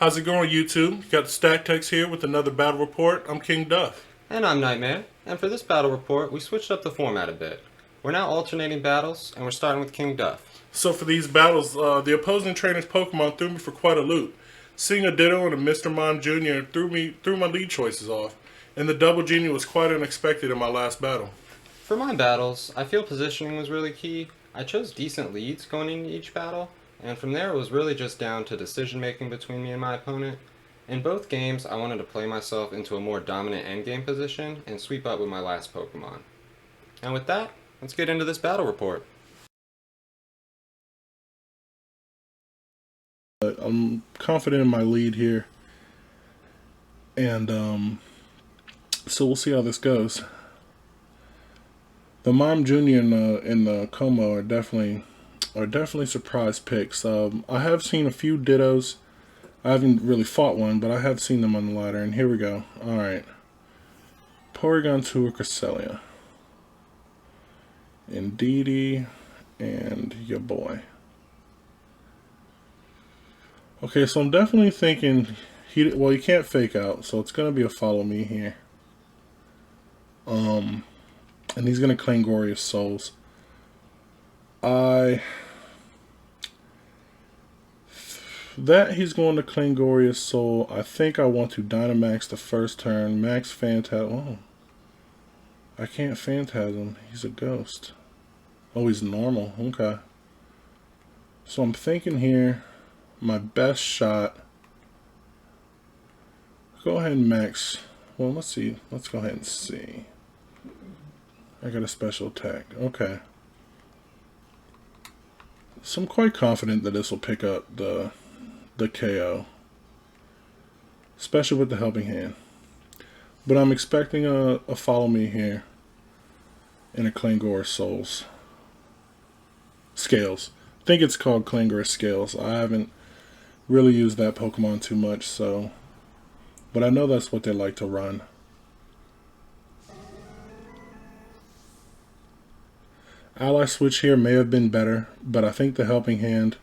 How's it going, YouTube? You got the Stack Text here with another battle report. I'm King Duff. And I'm NitemaRe, and for this battle report, we switched up the format a bit. We're now alternating battles, and we're starting with King Duff. So for these battles, the opposing trainer's Pokemon threw me for quite a loop. Seeing a Ditto and a Mr. Mime Jr. threw my lead choices off, and the Double Genie was quite unexpected in my last battle. For my battles, I feel positioning was really key. I chose decent leads going into each battle, and from there it was really just down to decision making between me and my opponent. In both games, I wanted to play myself into a more dominant endgame position and sweep up with my last Pokemon. And with that, let's get into this battle report. But I'm confident in my lead here, and so we'll see how this goes. The Mime Jr. and the Como are definitely surprise picks. I have seen a few Dittos. I haven't really fought one, but I have seen them on the ladder. And here we go. All right, Porygon 2 or Cresselia, Indeedee, and your boy. Okay, so I'm definitely thinking he can't fake out, so it's gonna be a follow me here. And he's gonna claim Glorious Souls. That he's going to claim Glorious Soul. I think I want to Dynamax the first turn. Max Phantasm. Oh, I can't Phantasm. He's a ghost. Oh, he's normal. Okay. So I'm thinking here, my best shot. Go ahead and max. Well, let's see. Let's go ahead and see. I got a special attack. Okay. So I'm quite confident that this will pick up the KO, especially with the helping hand. But I'm expecting a follow me here and a Clangor Souls. Scales. I think it's called Clangor Scales. I haven't really used that Pokemon too much, so, but I know that's what they like to run. Ally switch here may have been better, but I think the helping hand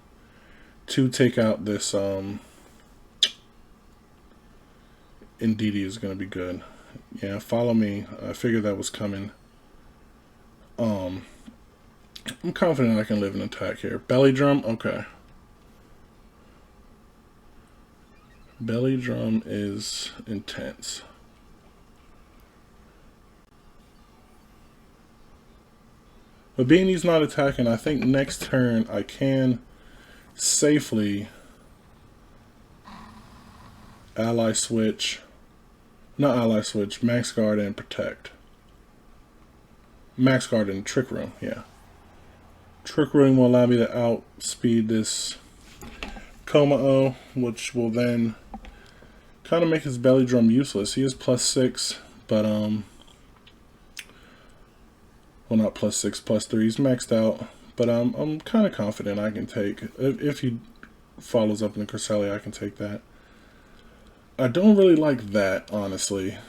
to take out this Indeedee is going to be good. Yeah, follow me. I figured that was coming. I'm confident I can live an attack here. Belly Drum, okay. Belly Drum is intense. But being he's not attacking, I think next turn I can safely ally switch. Not ally switch, Max Guard and Protect. Max Guard and Trick Room, yeah. Trick Room will allow me to outspeed this Como-O, which will then kind of make his Belly Drum useless. He is +6, but well, not +6, +3. He's maxed out, but I'm kind of confident I can take, if he follows up in the Cresselia, I can take that. I don't really like that, honestly.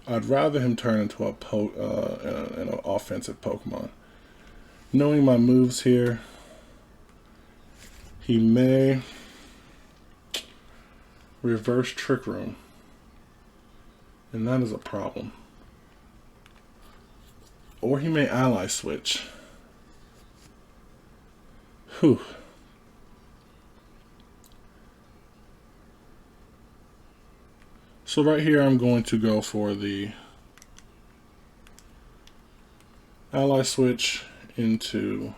I'd rather him turn into an offensive Pokemon. Knowing my moves here, he may reverse Trick Room, and that is a problem. Or he may ally switch. Whew. So right here I'm going to go for the ally switch into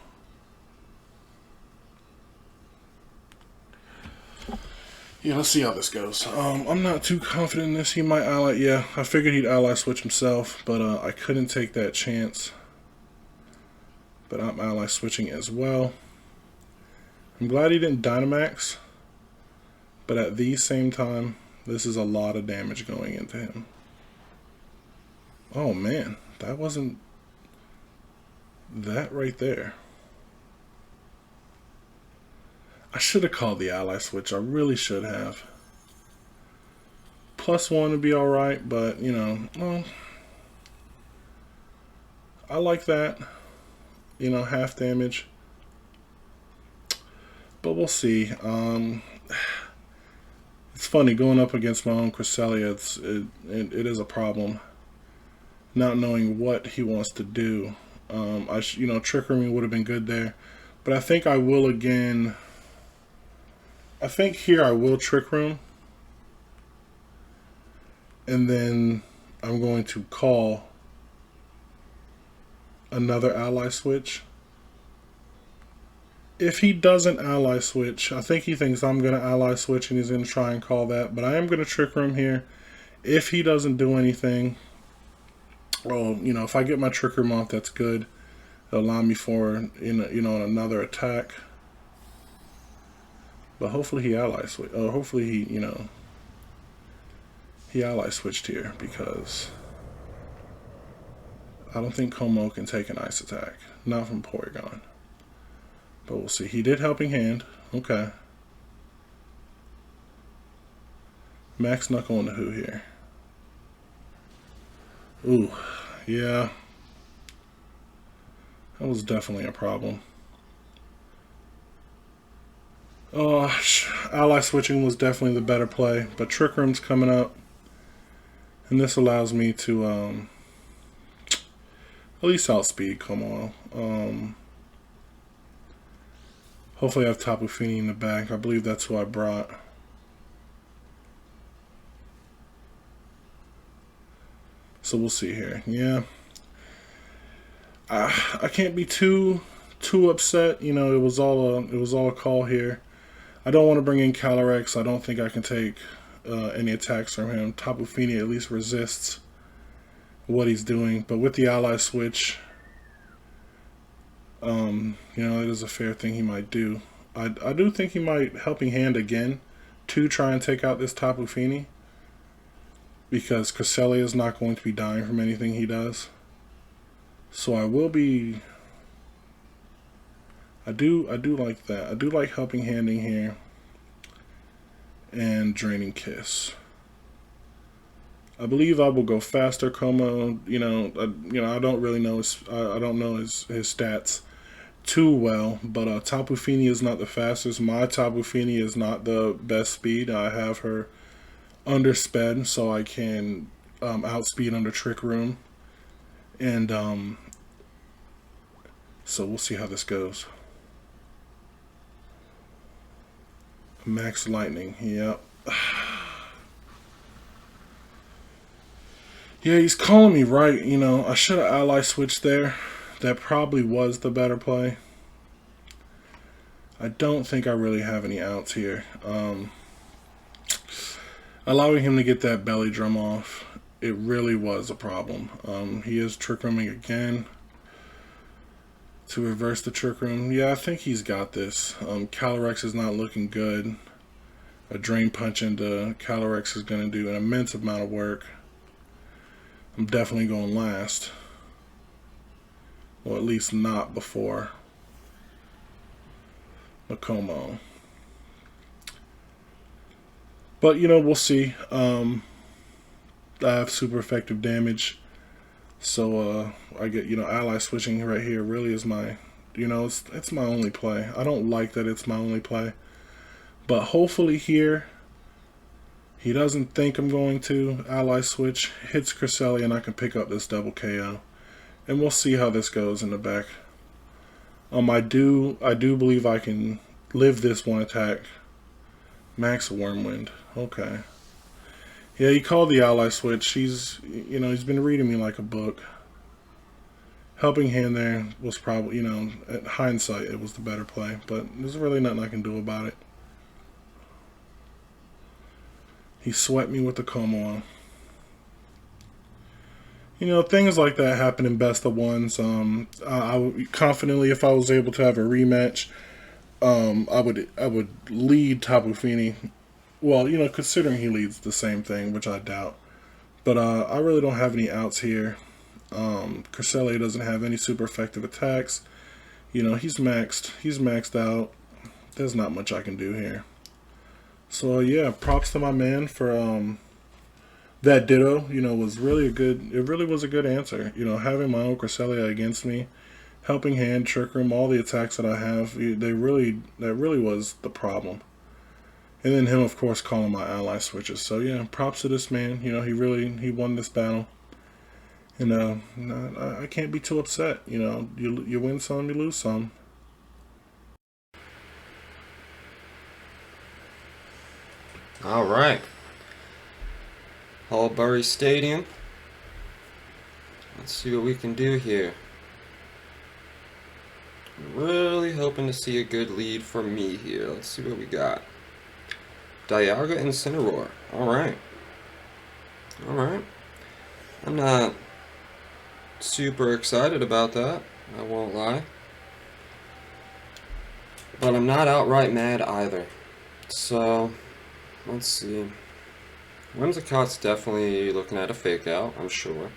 let's see how this goes. I'm not too confident in this. He might ally. Yeah, I figured he'd ally switch himself, but I couldn't take that chance. But I'm ally switching as well. I'm glad he didn't Dynamax, but at the same time, this is a lot of damage going into him. Oh man, that wasn't that right there. I should have called the ally switch. I really should have. +1 would be alright, but you know, well, I like that. You know, half damage. But we'll see. funny going up against my own Cresselia. It is a problem. Not knowing what he wants to do. Trick Rooming would have been good there, but I think I will again. I think here I will Trick Room, and then I'm going to call another ally switch. If he doesn't ally switch, I think he thinks I'm going to ally switch and he's going to try and call that, but I am going to Trick Room here. If he doesn't do anything, well, if I get my Trick Room off, that's good. It'll allow me for, another attack. But hopefully he ally switched. Hopefully he ally switched here, because I don't think Como can take an ice attack. Not from Porygon. But we'll see. He did Helping Hand. Okay. Max Knuckle into who here? Ooh, yeah. That was definitely a problem. Ally switching was definitely the better play, but Trick Room's coming up, and this allows me to at least outspeed Como. Hopefully I have Tapu Fini in the back. I believe that's who I brought. So we'll see here. Yeah. I can't be too upset. It was all a call here. I don't want to bring in Calyrex. I don't think I can take any attacks from him. Tapu Fini at least resists what he's doing. But with the ally switch, it is a fair thing he might do. I do think he might Helping Hand again to try and take out this Tapu Fini, because Cresselia is not going to be dying from anything he does. So I will be. I do like that. I do like Helping Handing here and Draining Kiss. I believe I will go faster. Como, I don't really know I don't know his stats too well, but Tapu Fini is not the fastest. My Tapu Fini is not the best speed. I have her undersped, so I can outspeed under Trick Room, and so we'll see how this goes. Max Lightning, yep. Yeah, he's calling me right. I should have ally switched there. That probably was the better play. I don't think I really have any outs here. Allowing him to get that belly drum off, it really was a problem. He is Trick Rooming again to reverse the Trick Room. Yeah, I think he's got this. Calyrex is not looking good. A Drain Punch into Calyrex is going to do an immense amount of work. I'm definitely going last. Or at least not before Como. But, we'll see. I have super effective damage. So, I get, ally switching right here really is my, it's my only play. I don't like that it's my only play. But hopefully here, he doesn't think I'm going to ally switch, hits Cresselia, and I can pick up this double KO. And we'll see how this goes in the back. I do believe I can live this one attack. Max Wormwind. Okay. Yeah, he called the ally switch. He's been reading me like a book. Helping Hand there was probably, at hindsight, it was the better play. But there's really nothing I can do about it. He swept me with the Como. Things like that happen in best of ones. I would confidently, if I was able to have a rematch, I would lead Tapu Fini. Well, considering he leads the same thing, which I doubt. But I really don't have any outs here. Cresselia doesn't have any super effective attacks. He's maxed out. There's not much I can do here. So yeah, props to my man for that Ditto. Was really it really was a good answer. Having my own Cresselia against me, Helping Hand, Trick Room, all the attacks that I have, that really was the problem. And then him, of course, calling my ally switches. So yeah, props to this man. He won this battle. And I can't be too upset. You win some, you lose some. All right. Hallbury Stadium. Let's see what we can do here. I'm really hoping to see a good lead for me here. Let's see what we got. Dialga and Incineroar. Alright. Alright. I'm not super excited about that. I won't lie. But I'm not outright mad either. So, let's see. Whimsicott's definitely looking at a fake out, I'm sure.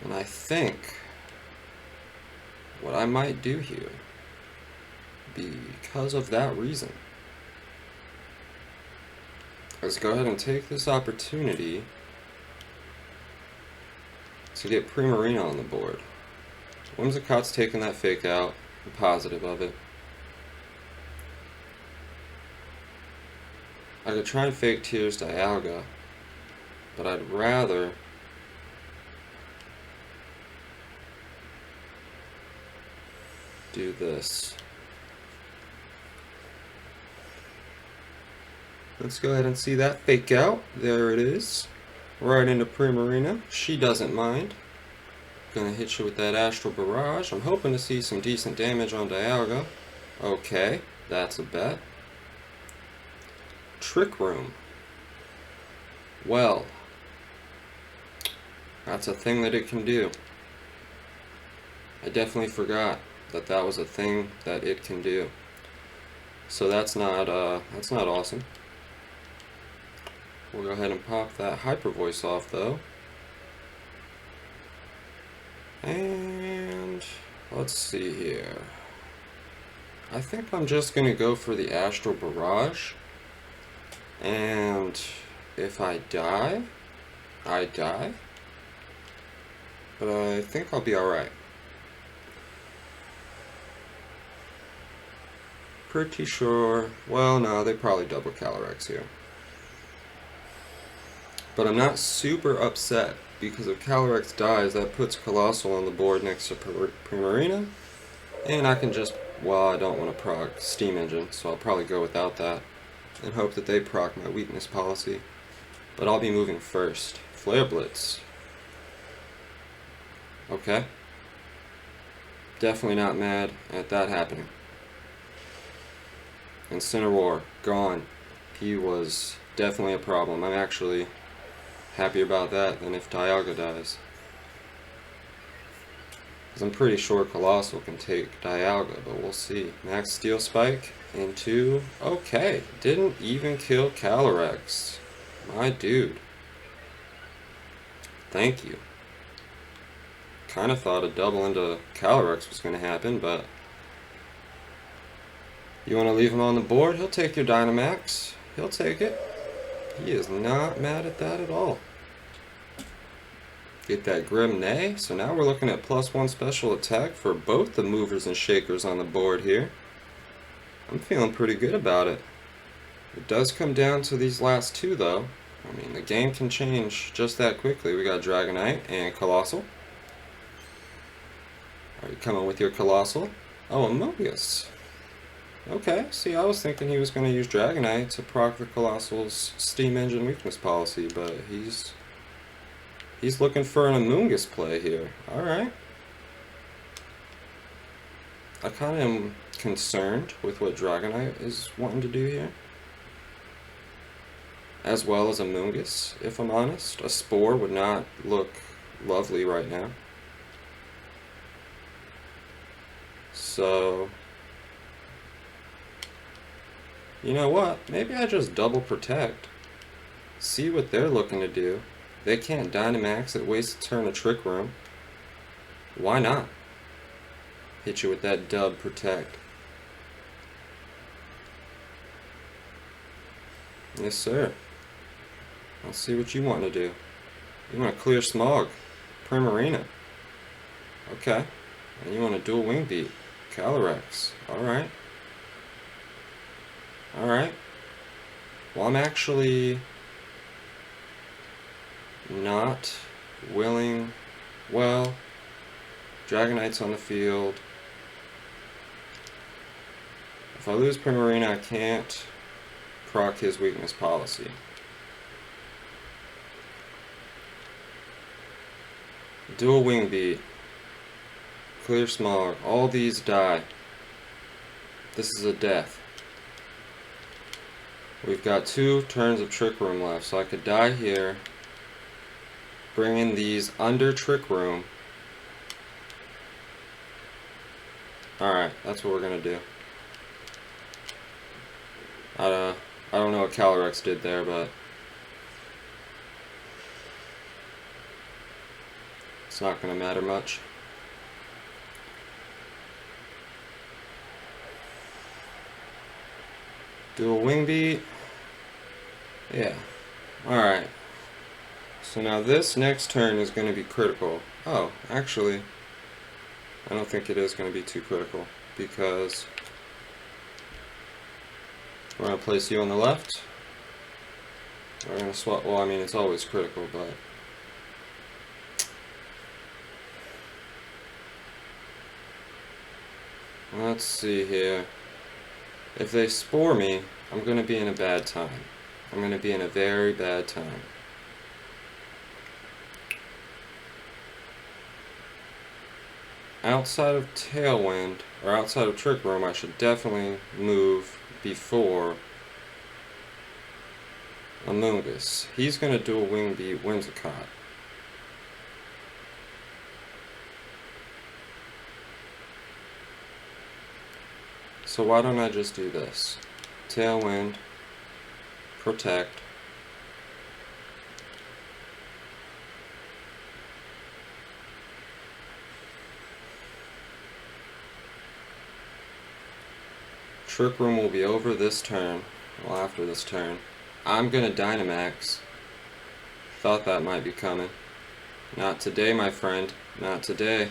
And I think what I might do here, because of that reason, is go ahead and take this opportunity to get Primarina on the board. Whimsicott's taking that fake out. I'm positive of it. I could try and fake Tears Dialga, but I'd rather do this. Let's go ahead and see that fake out. There it is. Right into Primarina. She doesn't mind. Gonna hit you with that Astral Barrage. I'm hoping to see some decent damage on Dialga. Okay, that's a bet. Trick Room. Well, that's a thing that it can do. I definitely forgot that that was a thing that it can do. So that's not awesome. We'll go ahead and pop that Hyper Voice off though. And let's see here. I think I'm just gonna go for the Astral Barrage. And if I die, I die. But I think I'll be alright. Pretty sure. Well, no, they probably double Calyrex here. But I'm not super upset because if Calyrex dies, that puts Colossal on the board next to Primarina. And I can just, well, I don't want to proc Steam Engine, so I'll probably go without that and hope that they proc my weakness policy. But I'll be moving first. Flare Blitz. Okay. Definitely not mad at that happening. Incineroar, gone. He was definitely a problem. I'm actually happier about that than if Dialga dies. Because I'm pretty sure Colossal can take Dialga, but we'll see. Max Steel Spike into... Okay, didn't even kill Calyrex. My dude. Thank you. Kind of thought a double into Calyrex was going to happen, but... You want to leave him on the board? He'll take your Dynamax. He'll take it. He is not mad at that at all. Get that Grim Neigh. So now we're looking at +1 special attack for both the movers and shakers on the board here. I'm feeling pretty good about it. It does come down to these last two though. I mean, the game can change just that quickly. We got Dragonite and Colossal. Are you coming with your Colossal? Oh, Amogus. Okay, see, I was thinking he was going to use Dragonite to proc the Colossal's Steam Engine weakness policy, but he's looking for an Amoonguss play here. Alright. I kind of am concerned with what Dragonite is wanting to do here. As well as Amoonguss, if I'm honest. A Spore would not look lovely right now. So... You know what? Maybe I just double protect. See what they're looking to do. They can't Dynamax it, waste a turn of Trick Room. Why not? Hit you with that dub protect. Yes, sir. Let's see what you want to do. You want to clear Smog. Primarina. Okay. And you want a dual wing beat. Calyrex. Alright. Alright. Well, I'm actually not willing. Well, Dragonite's on the field. If I lose Primarina, I can't proc his weakness policy. Dual wing beat. Clear smaller. All these die. This is a death. We've got 2 turns of Trick Room left, so I could die here. Bring in these under Trick Room. Alright, that's what we're gonna do. I don't know what Calyrex did there, but it's not gonna matter much. Do a wing beat. Yeah. Alright. So now this next turn is going to be critical. Oh, actually, I don't think it is going to be too critical, because we're going to place you on the left. We're going to swap. Well, I mean, it's always critical, but let's see here. If they spore me, I'm going to be in a bad time. I'm going to be in a very bad time. Outside of Tailwind, or outside of Trick Room, I should definitely move before Amoonguss. He's going to do a wing beat Whimsicott. So why don't I just do this? Tailwind, Protect. Trick Room will be over this turn. Well, after this turn. I'm gonna Dynamax. Thought that might be coming. Not today, my friend. Not today.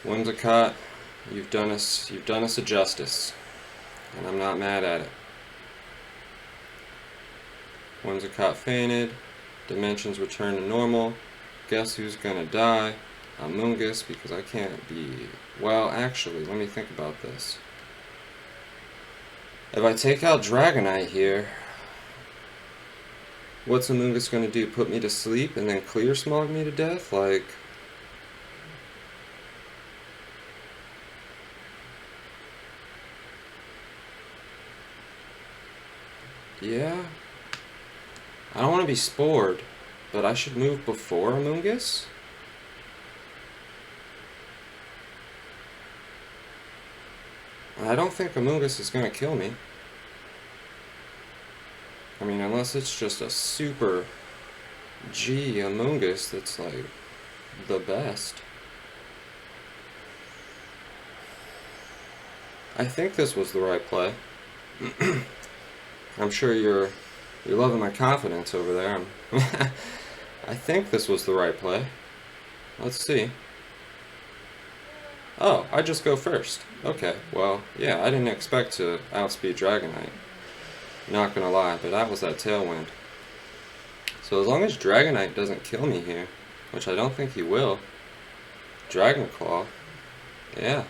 Whimsicott, you've done us a justice, and I'm not mad at it. Whimsicott fainted. Dimensions return to normal. Guess who's gonna die? Amoonguss, because I can't be... Well, actually, let me think about this. If I take out Dragonite here, what's Amoonguss gonna do? Put me to sleep and then clear smog me to death? Like... Yeah. I don't want to be spored, but I should move before Amoonguss? I don't think Amoonguss is going to kill me. I mean, unless it's just a super G Amoonguss that's like the best. I think this was the right play. I'm sure you're loving my confidence over there. I think this was the right play. Let's see. Oh, I just go first. Okay, well, yeah, I didn't expect to outspeed Dragonite. Not gonna lie, but that was that Tailwind. So as long as Dragonite doesn't kill me here, which I don't think he will, Dragon Claw, yeah.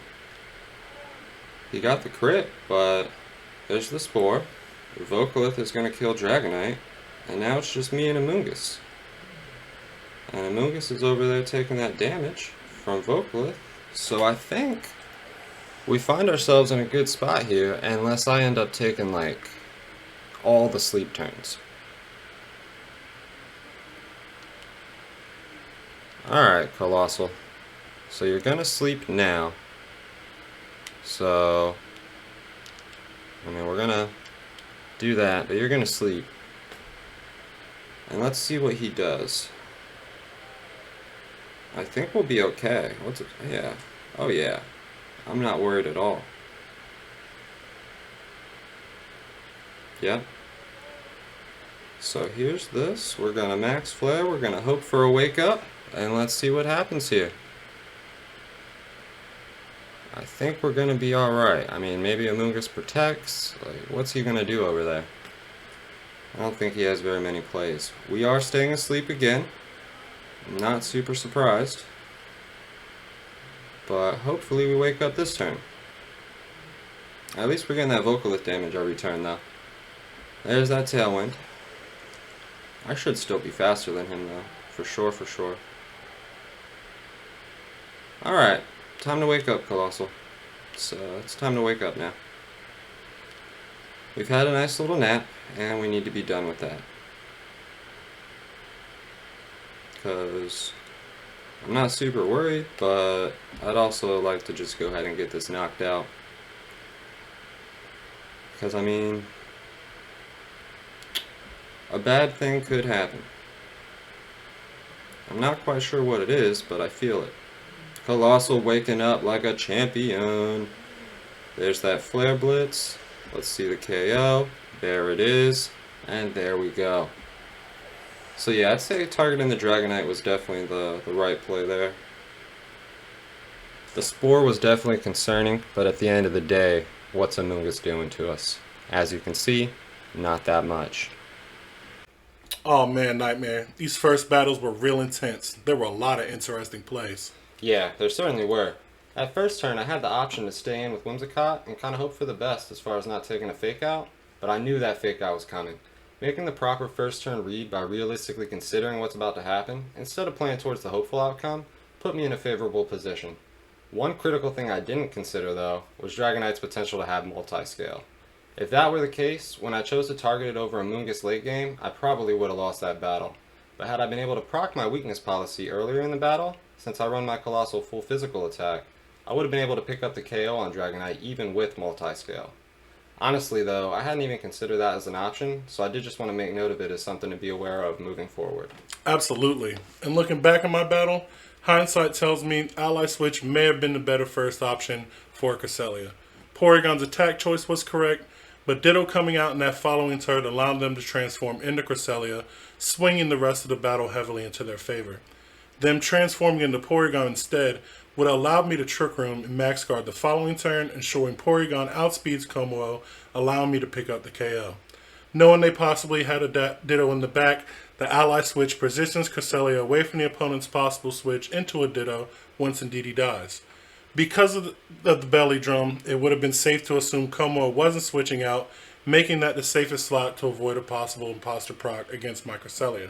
He got the crit, but there's the Spore. Vocalith is going to kill Dragonite, and now it's just me and Amoonguss. And Amoonguss is over there taking that damage from Vocalith. So I think we find ourselves in a good spot here, unless I end up taking like all the sleep turns. Alright, Colossal. So you're going to sleep now. So, I mean, we're going to do that, but you're going to sleep. And let's see what he does. I think we'll be okay. What's it? Yeah. Oh, yeah. I'm not worried at all. Yep. So here's this. We're going to max flare. We're going to hope for a wake up. and let's see what happens here. I think we're gonna be alright. I mean, maybe Amoonguss protects. Like, what's he gonna do over there? I don't think he has very many plays. We are staying asleep again. I'm not super surprised. But hopefully we wake up this turn. At least we're getting that Vocalith damage every turn, though. There's that Tailwind. I should still be faster than him, though. For sure, for sure. Alright. Time to wake up, Colossal. It's time to wake up now. We've had a nice little nap, and we need to be done with that. Because I'm not super worried, but I'd also like to just go ahead and get this knocked out. Because, I mean, a bad thing could happen. I'm not quite sure what it is, but I feel it. Colossal waking up like a champion. There's that Flare Blitz. Let's see the KO. There it is. And there we go. So yeah, I'd say targeting the Dragonite was definitely the right play there. The Spore was definitely concerning, but at the end of the day, what's Amoonguss doing to us? As you can see, not that much. Oh man, NitemaRe. These first battles were real intense. There were a lot of interesting plays. Yeah, there certainly were. At first turn, I had the option to stay in with Whimsicott and kind of hope for the best as far as not taking a fake out, but I knew that fake out was coming. Making the proper first turn read by realistically considering what's about to happen, instead of playing towards the hopeful outcome, put me in a favorable position. One critical thing I didn't consider, though, was Dragonite's potential to have multi-scale. If that were the case, when I chose to target it over Amoonguss late game, I probably would have lost that battle. But had I been able to proc my weakness policy earlier in the battle, since I run my Colossal full physical attack, I would have been able to pick up the KO on Dragonite even with multi-scale. Honestly though, I hadn't even considered that as an option, so I did just want to make note of it as something to be aware of moving forward. Absolutely. And looking back at my battle, hindsight tells me Ally Switch may have been the better first option for Cresselia. Porygon's attack choice was correct, but Ditto coming out in that following turn allowed them to transform into Cresselia, swinging the rest of the battle heavily into their favor. Them transforming into Porygon instead would allow me to Trick Room and Max Guard the following turn, ensuring Porygon outspeeds Komodo, allowing me to pick up the KO. Knowing they possibly had a Ditto in the back, the Ally Switch positions Cresselia away from the opponent's possible switch into a Ditto once Indeedee dies. Because of the belly drum, it would have been safe to assume Komodo wasn't switching out, making that the safest slot to avoid a possible imposter proc against my Cresselia.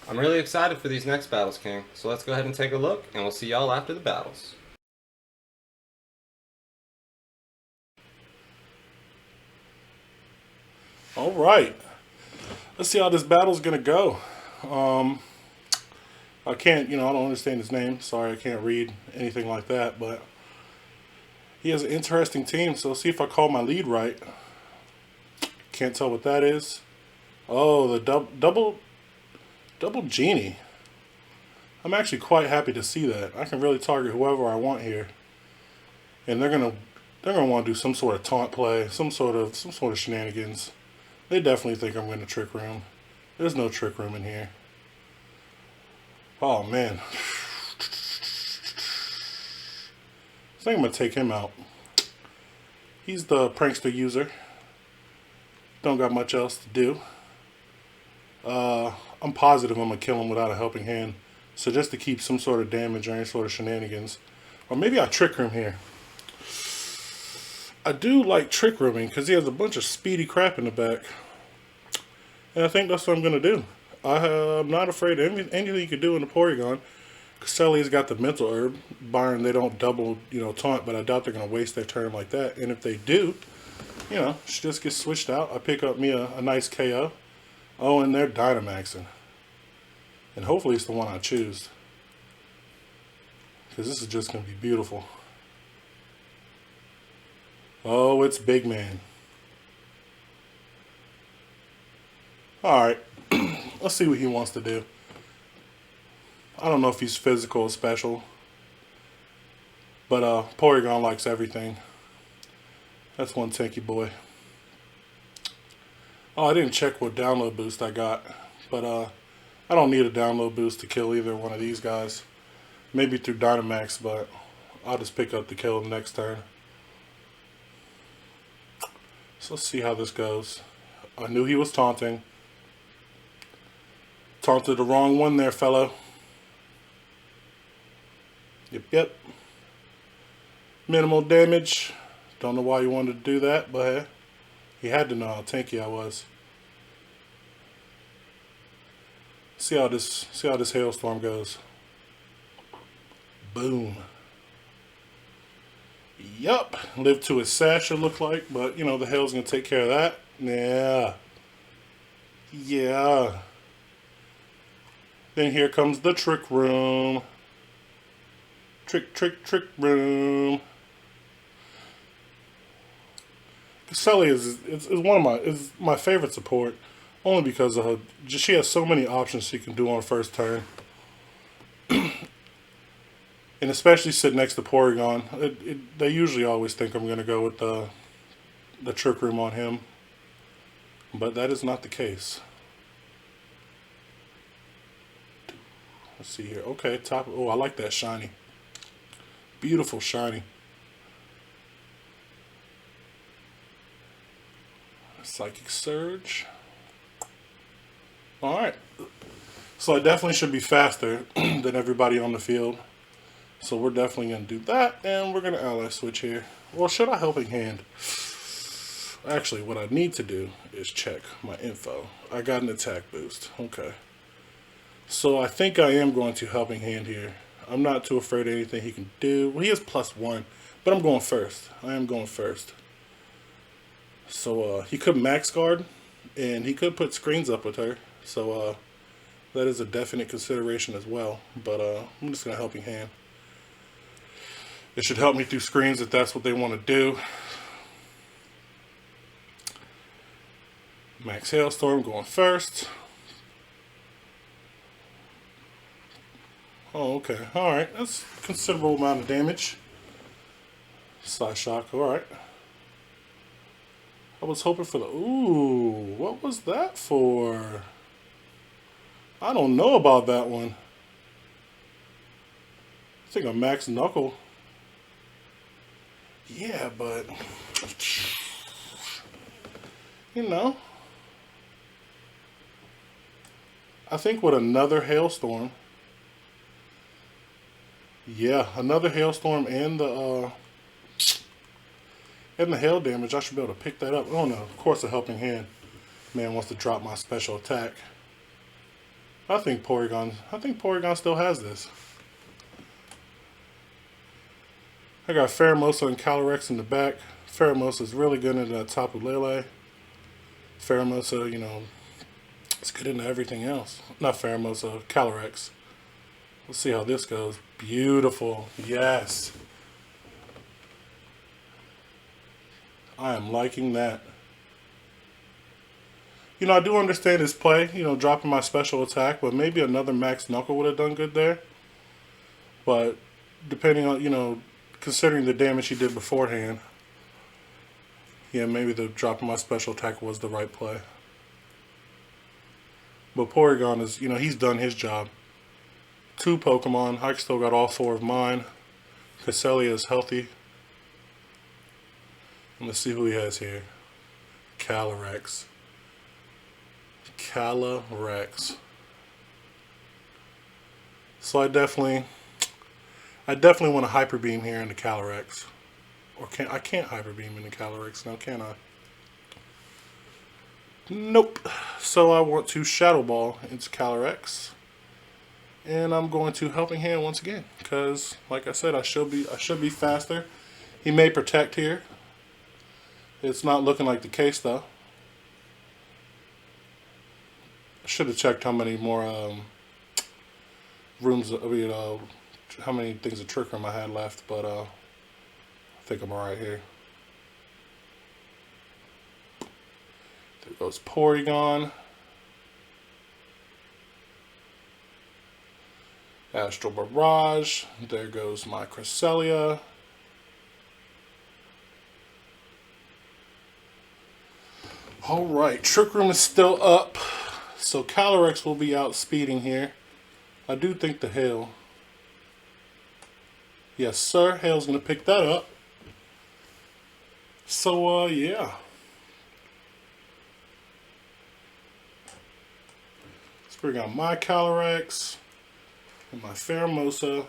I'm really excited for these next battles, King, so let's go ahead and take a look, and we'll see y'all after the battles. All right. Let's see how this battle's going to go. I can't, I don't understand his name. Sorry, I can't read anything like that, but he has an interesting team, so let's see if I call my lead right. Can't tell what that is. Oh, the double genie. I'm actually quite happy to see that. I can really target whoever I want here. And they're gonna want to do some sort of taunt play, some sort of shenanigans. They definitely think I'm gonna Trick Room. There's no Trick Room in here. Oh man. I think I'm gonna take him out. He's the prankster user. Don't got much else to do. I'm positive I'm gonna kill him without a helping hand. So just to keep some sort of damage or any sort of shenanigans. Or maybe I Trick Room here. I do like Trick Rooming because he has a bunch of speedy crap in the back. And I think that's what I'm gonna do. I'm not afraid of anything you could do in the Porygon. Cesselia's got the mental herb. Barring they don't double, taunt, but I doubt they're gonna waste their turn like that. And if they do, she just gets switched out. I pick up me a nice KO. Oh, and they're Dynamaxing. And hopefully it's the one I choose. Because this is just going to be beautiful. Oh, it's Big Man. Alright. Let's see what he wants to do. I don't know if he's physical or special. But Porygon likes everything. That's one tanky boy. Oh, I didn't check what download boost I got. But I don't need a download boost to kill either one of these guys. Maybe through Dynamax, but I'll just pick up the kill next turn. So let's see how this goes. I knew he was taunting. Taunted the wrong one there, fellow. Yep. Minimal damage. Don't know why you wanted to do that, but hey, he had to know how tanky I was. See how this hailstorm goes. Boom. Yup. Lived to his sash, it looked like, but you know the hail's gonna take care of that. Yeah. Then here comes the trick room. Trick room. Sully is one of my favorite support, only because of her. She has so many options she can do on first turn, and especially sit next to Porygon. They usually always think I'm gonna go with the trick room on him, but that is not the case. Let's see here. Okay, top. Oh, I like that shiny. Beautiful shiny. Psychic Surge. Alright. So I definitely should be faster than everybody on the field. So we're definitely going to do that. And we're going to ally switch here. Well, should I Helping Hand? Actually, what I need to do is check my info. I got an attack boost. Okay. So I think I am going to Helping Hand here. I'm not too afraid of anything he can do. Well, he has +1. But I'm going first. I am going first. So he could max guard, and he could put screens up with her. So that is a definite consideration as well. But I'm just going to Helping Hand. It should help me through screens if that's what they want to do. Max Hailstorm going first. Oh, okay. Alright, that's a considerable amount of damage. Side Shock, alright. I was hoping for the... Ooh, what was that for? I don't know about that one. I think a Max Knuckle. Yeah, but... You know. I think with another Hailstorm. Yeah, another Hailstorm and the hail damage, I should be able to pick that up. Oh no, of course a Helping Hand. Man wants to drop my special attack. I think Porygon still has this. I got Pheromosa and Calyrex in the back. Pheromosa is really good into that Tapu Lele. Pheromosa, you know, it's good into everything else. Not Pheromosa, Calyrex. Let's see how this goes. Beautiful. Yes. I am liking that. You know, I do understand his play, you know, dropping my special attack, but maybe another Max Knuckle would have done good there. But depending on, you know, considering the damage he did beforehand, yeah, maybe the dropping my special attack was the right play. But Porygon is, you know, he's done his job. 2 Pokemon. I still got all 4 of mine. Cresselia is healthy. Let's see who he has here. Calyrex. Calyrex. So I definitely want to Hyper Beam here in the Calyrex. Or I can't Hyper Beam in the Calyrex now, can I? Nope. So I want to Shadow Ball into Calyrex. And I'm going to Helping Hand once again. Because, like I said, I should be faster. He may protect here. It's not looking like the case though. I should have checked how many more rooms, how many things of Trick Room I had left, but I think I'm alright here. There goes Porygon. Astral Barrage. There goes my Cresselia. Alright, Trick Room is still up. So Calyrex will be out speeding here. I do think the hail Yes, sir. Hale's going to pick that up. So, yeah. Let's bring out my Calyrex and my Pheromosa.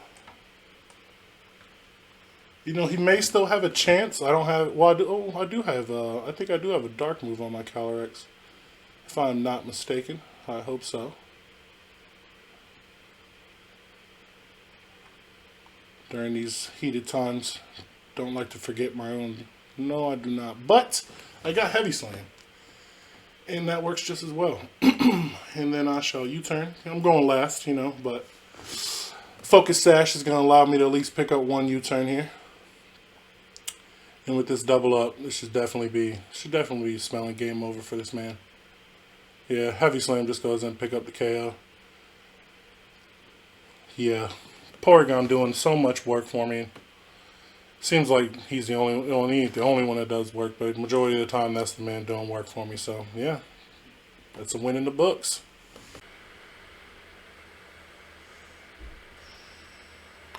You know, he may still have a chance. I don't have... Well, I do have... I think I do have a Dark move on my Calyrex. If I'm not mistaken. I hope so. During these heated times, don't like to forget my own... No, I do not. But I got Heavy Slam. And that works just as well. And then I shall U-turn. I'm going last, you know, but... Focus Sash is going to allow me to at least pick up one U-turn here. And with this double up, this should definitely be smelling game over for this man. Yeah, Heavy Slam just goes in and pick up the KO. Yeah, Porygon doing so much work for me. Seems like he's the only one that does work, but majority of the time that's the man doing work for me. So yeah, that's a win in the books.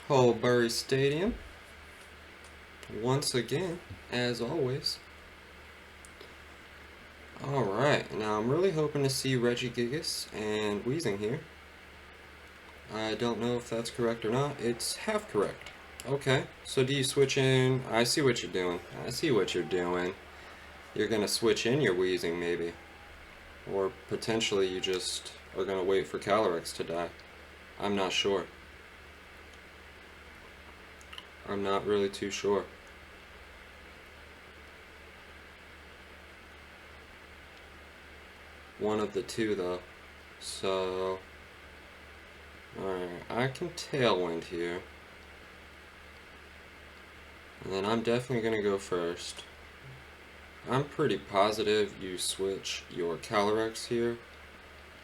Holbury Stadium. Once again, as always. Alright, now I'm really hoping to see Regigigas and Weezing here. I don't know if that's correct or not. It's half correct. Okay, so do you switch in? I see what you're doing. I see what you're doing. You're gonna switch in your Weezing maybe. Or potentially you just are gonna wait for Calyrex to die. I'm not sure. I'm not really too sure. One of the two though. So alright, I can Tailwind here. And then I'm definitely gonna go first. I'm pretty positive you switch your Calyrex here,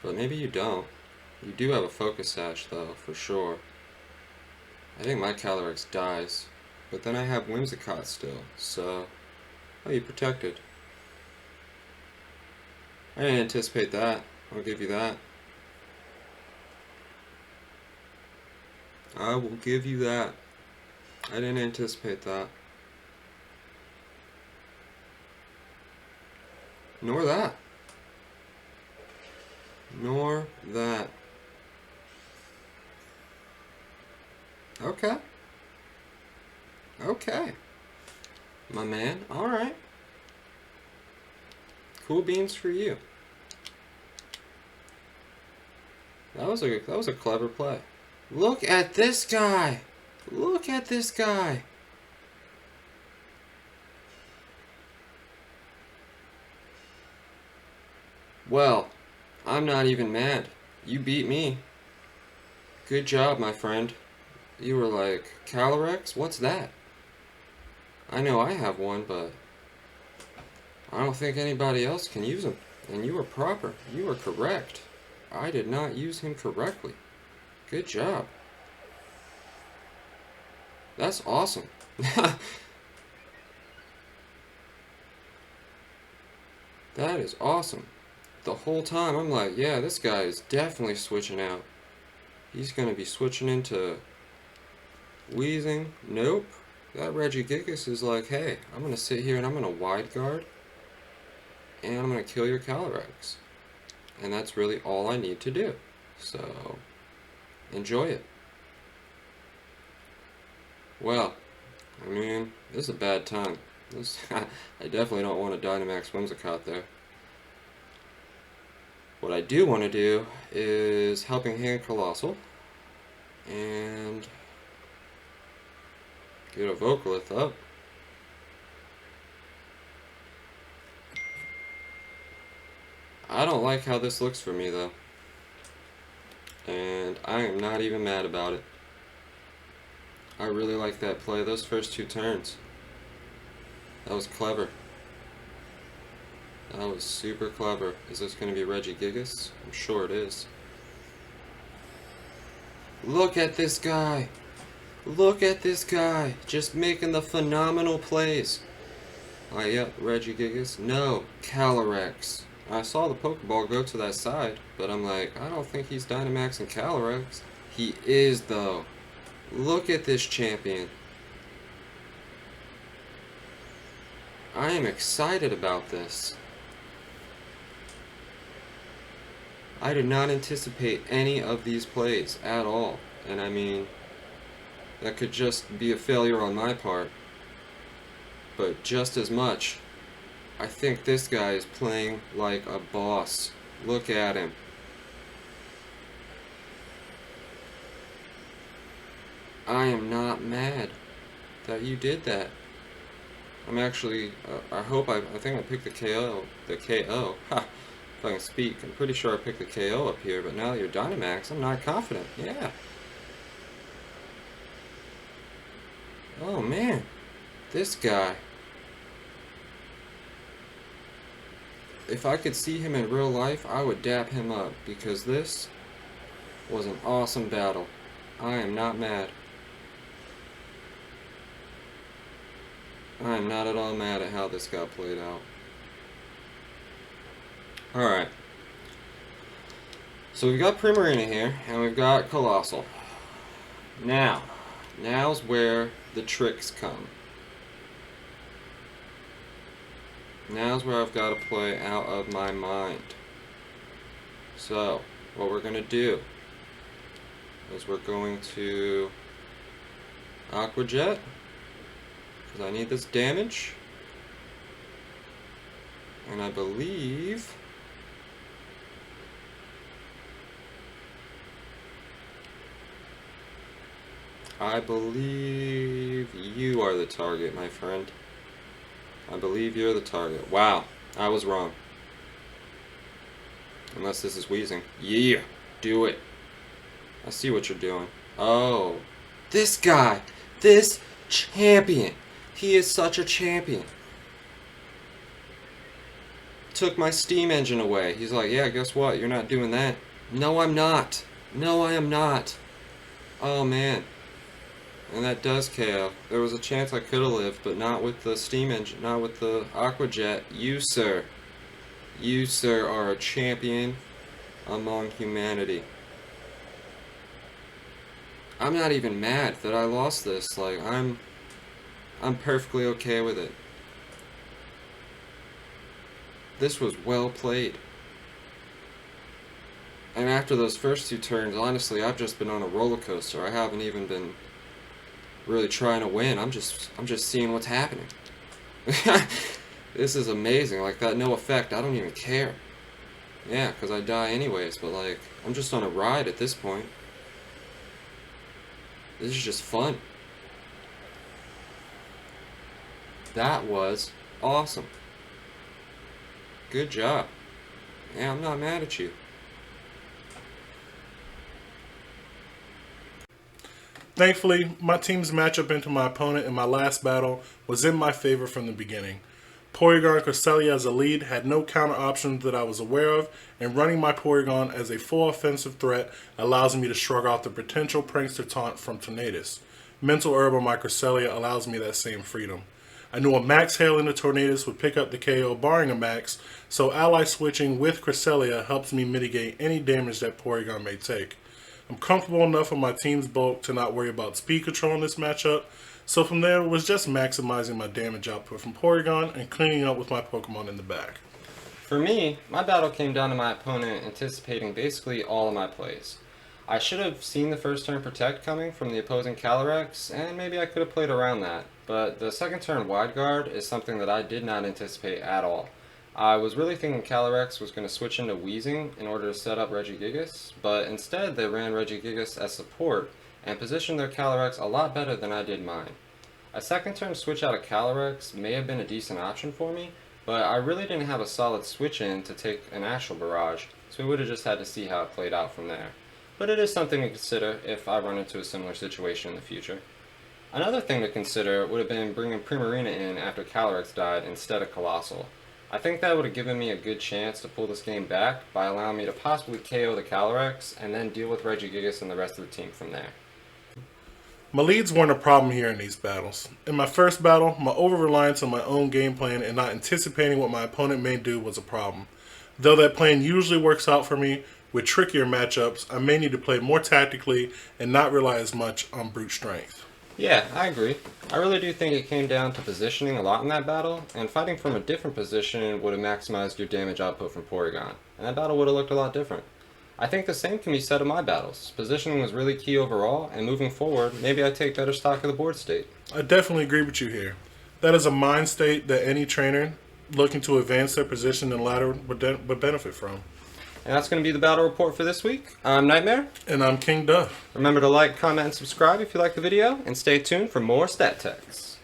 but maybe you don't. You do have a Focus Sash though, for sure. I think my Calyrex dies, but then I have Whimsicott still, so... Oh, you protected. I didn't anticipate that. I'll give you that. I will give you that. I didn't anticipate that. Nor that. Nor that. Okay. Okay. My man. Alright. Cool beans for you. That was a clever play. Look at this guy. Look at this guy. Well, I'm not even mad. You beat me. Good job, my friend. You were like, Calyrex? What's that? I know I have one, but I don't think anybody else can use him. And you were proper. You were correct. I did not use him correctly. Good job. That's awesome. That is awesome. The whole time I'm like, yeah, this guy is definitely switching out. He's going to be switching into Weezing. Nope. That Regigigas is like, hey, I'm going to sit here and I'm going to wide guard. And I'm going to kill your Calyrex. And that's really all I need to do. So, enjoy it. Well, I mean, this is a bad time. I definitely don't want a Dynamax Whimsicott there. What I do want to do is Helping Hand Colossal. And get a Vocalith up. I don't like how this looks for me though. And I am not even mad about it. I really like that play, those first two turns. That was clever. That was super clever. Is this going to be Regigigas? I'm sure it is. Look at this guy. Look at this guy. Just making the phenomenal plays. Yep, Regigigas. No, Calyrex. I saw the Pokeball go to that side, but I'm like, I don't think he's Dynamaxing Calyrex. He is, though. Look at this champion. I am excited about this. I did not anticipate any of these plays at all. And I mean, that could just be a failure on my part. But just as much, I think this guy is playing like a boss. Look at him. I am not mad that you did that. I'm actually, I think I picked the KO. Ha! If I can speak, I'm pretty sure I picked the KO up here, but now that you're Dynamax, I'm not confident. Yeah. Oh man, this guy. If I could see him in real life, I would dap him up, because this was an awesome battle. I am not mad. I am not at all mad at how this got played out. Alright. So we've got Primarina here, and we've got Colossal. Now's where the tricks come. Now's where I've got to play out of my mind. So, what we're going to do is we're going to Aqua Jet, because I need this damage. And I believe you are the target, my friend. I believe you're the target. Wow, I was wrong. Unless this is wheezing. Yeah, do it. I see what you're doing. Oh, this guy, this champion. He is such a champion. Took my steam engine away. He's like, yeah, guess what? You're not doing that. No, I'm not. No, I am not. Oh, man. And that does KO. There was a chance I could have lived, but not with the steam engine, not with the Aqua Jet. You, sir, are a champion among humanity. I'm not even mad that I lost this. Like, I'm perfectly okay with it. This was well played. And after those first two turns, honestly, I've just been on a roller coaster. I haven't even been really trying to win. I'm just seeing what's happening. This is amazing. Like, that no effect, I don't even care. Yeah, because I die anyways, but like, I'm just on a ride at this point. This is just fun. That was awesome. Good job. Yeah, I'm not mad at you. Thankfully, my team's matchup into my opponent in my last battle was in my favor from the beginning. Porygon Cresselia as a lead had no counter options that I was aware of, and running my Porygon as a full offensive threat allows me to shrug off the potential prankster taunt from Tornadus. Mental Herb on my Cresselia allows me that same freedom. I knew a Max Hail into Tornadus would pick up the KO barring a Max, so ally switching with Cresselia helps me mitigate any damage that Porygon may take. I'm comfortable enough with my team's bulk to not worry about speed control in this matchup, so from there it was just maximizing my damage output from Porygon and cleaning up with my Pokemon in the back. For me, my battle came down to my opponent anticipating basically all of my plays. I should have seen the first turn Protect coming from the opposing Calyrex, and maybe I could have played around that, but the second turn Wide Guard is something that I did not anticipate at all. I was really thinking Calyrex was going to switch into Weezing in order to set up Regigigas, but instead they ran Regigigas as support and positioned their Calyrex a lot better than I did mine. A second turn switch out of Calyrex may have been a decent option for me, but I really didn't have a solid switch in to take an Astral Barrage, so we would have just had to see how it played out from there. But it is something to consider if I run into a similar situation in the future. Another thing to consider would have been bringing Primarina in after Calyrex died instead of Colossal. I think that would have given me a good chance to pull this game back by allowing me to possibly KO the Calyrex and then deal with Regigigas and the rest of the team from there. My leads weren't a problem here in these battles. In my first battle, my over-reliance on my own game plan and not anticipating what my opponent may do was a problem. Though that plan usually works out for me, with trickier matchups, I may need to play more tactically and not rely as much on brute strength. Yeah, I agree. I really do think it came down to positioning a lot in that battle, and fighting from a different position would have maximized your damage output from Porygon, and that battle would have looked a lot different. I think the same can be said of my battles. Positioning was really key overall, and moving forward, maybe I take better stock of the board state. I definitely agree with you here. That is a mind state that any trainer looking to advance their position and ladder would benefit from. And that's going to be the battle report for this week. I'm NitemaRe. And I'm King Duff. Remember to like, comment, and subscribe if you like the video, and stay tuned for more stat techs.